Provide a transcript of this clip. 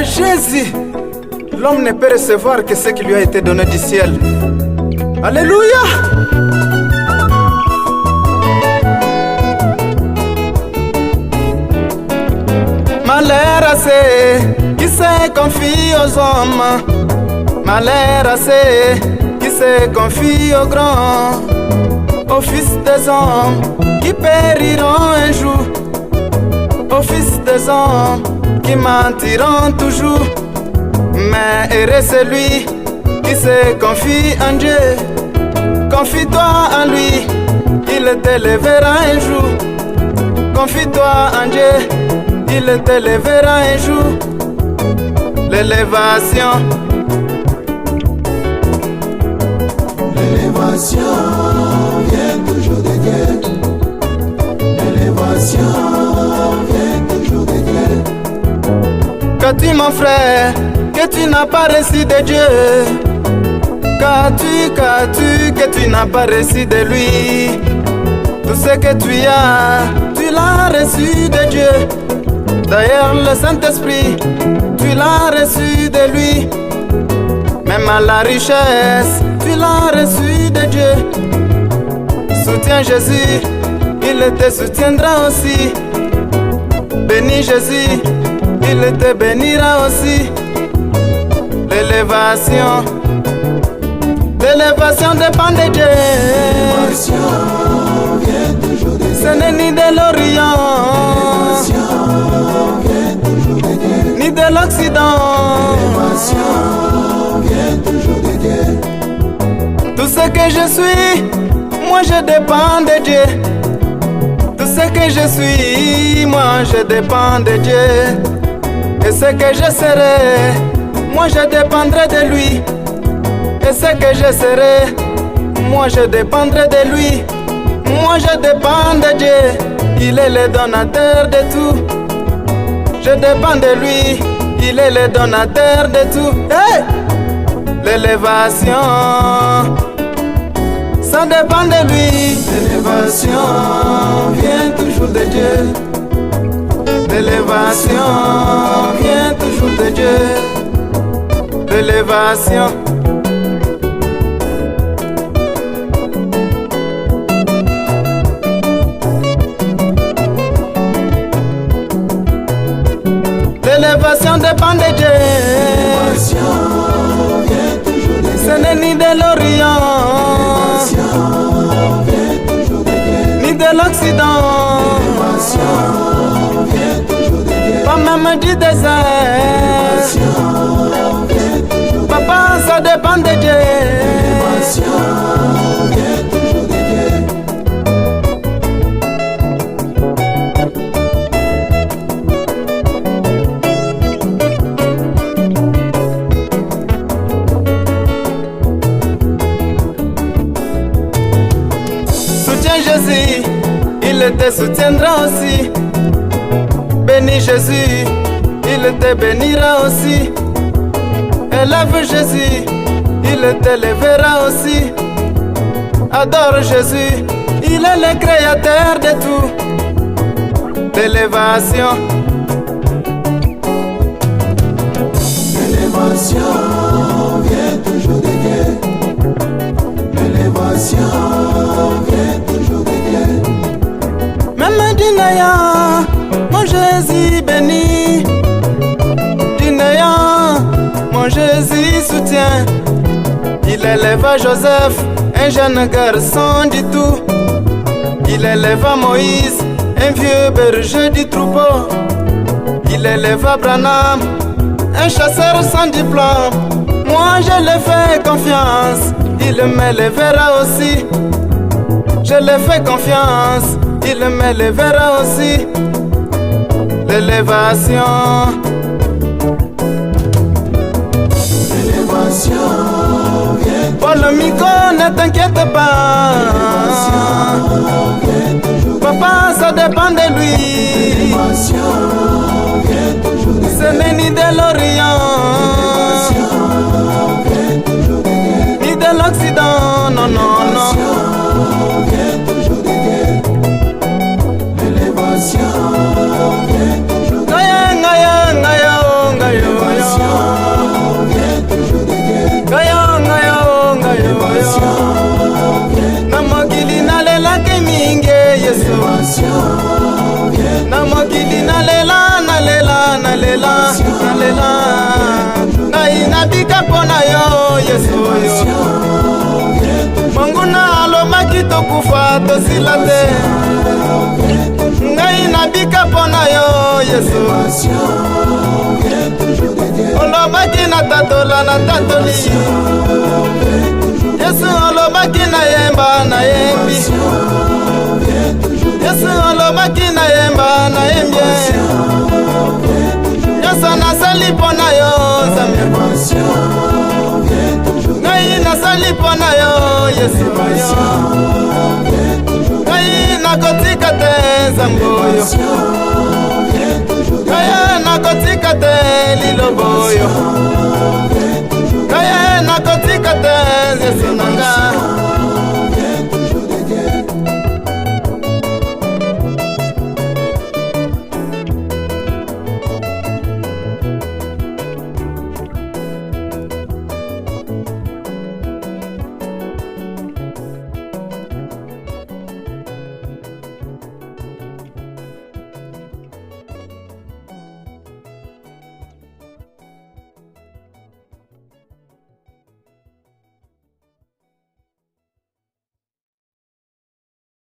Jésus, l'homme ne peut recevoir que ce qui lui a été donné du ciel. Alléluia! Malheur à ceux qui se confient aux hommes, malheur à ceux qui se confient aux grands, aux fils des hommes qui périront un jour, aux fils des hommes qui mentiront toujours. Mais heureux celui qui se confie en Dieu. Confie-toi en lui, il te lèvera un jour. Confie-toi en Dieu, il te lèvera un jour. L'élévation, l'élévation vient toujours de Dieu. L'élévation vient toujours de Dieu. Qu'as-tu mon frère, que tu n'as pas reçu de Dieu? Qu'as-tu, que tu n'as pas reçu de lui? Tout ce que tu as, tu l'as reçu de Dieu. D'ailleurs le Saint-Esprit, tu l'as reçu de lui. Même à la richesse, tu l'as reçu de Dieu. Soutiens Jésus, il te soutiendra aussi. Bénis Jésus, il te bénira aussi. L'élévation, l'élévation dépend de Dieu. L'élévation vient toujours de Dieu. Ce n'est ni de l'Orient, L'élévation vient toujours de Dieu. ni de l'Occident. L'élévation vient toujours de Dieu. Tout ce que je suis, moi je dépends de Dieu. Tout ce que je suis, moi je dépends de Dieu. Et ce que je serai, moi je dépendrai de lui. Et ce que je serai, moi je dépendrai de lui. Moi je dépends de Dieu, il est le donateur de tout. Je dépends de lui, il est le donateur de tout. Hey! L'élévation, ça dépend de lui. L'élévation vient toujours de Dieu. L'élévation vient toujours de Dieu. L'élévation. L'élévation dépend de Dieu. L'élévation vient toujours de Dieu. Ce n'est ni de l'Orient, L'élévation vient toujours de Dieu. ni de l'Occident, L'élévation vient toujours de Dieu. pas même du désert. L'élévation vient toujours de Dieu. Papa, ça dépend de Dieu. L'élévation vient toujours de Dieu. Soutiens Jésus, il te soutiendra aussi. Bénis Jésus, il te bénira aussi. Élève Jésus, il te lèvera aussi. Adore Jésus, il est le créateur de tout. L'élévation, L'élévation vient toujours de Dieu. L'élévation vient toujours de Dieu. même du néant, mon Jésus bénit. Du néant, mon Jésus soutient. Il élèva Joseph, un jeune garçon du tout. Il élèva Moïse, un vieux berger du troupeau. Il élèva Branham, un chasseur sans diplôme. Moi je le fais confiance, il me lèvera aussi. Je le fais confiance, il me lèvera aussi. L'élévation, L'élévation vient Paul Miko, ne t'inquiète pas. vient toujours de Dieu. Papa, ça dépend de lui. L'élévation vient toujours de Dieu. Ce n'est ni de l'Orient, L'élévation vient toujours de Dieu. ni de l'Occident, non, non, non. Vient toujours de Dieu. L'élévation vient toujours de Dieu. L'élévation vient toujours de Dieu. L'élévation Na mokili nalelaki mingi Yesu. Na mokili nalela ngai nabika mpona yo Yesu oyo. Monguna alobaki tokufa tosila te, ngai nabika mpona yo Yesu. Olobaki natatola natatoli, Yesu olobaki nayemba nayembi, Yesu olobaki nayemba nayembi, Yesu nasali mpona yo Nzambe, ngai nasali mpona yo Yesu oyo. Ngai nakotika te Nzambe oyo, ngai nakotika te liloba oyo.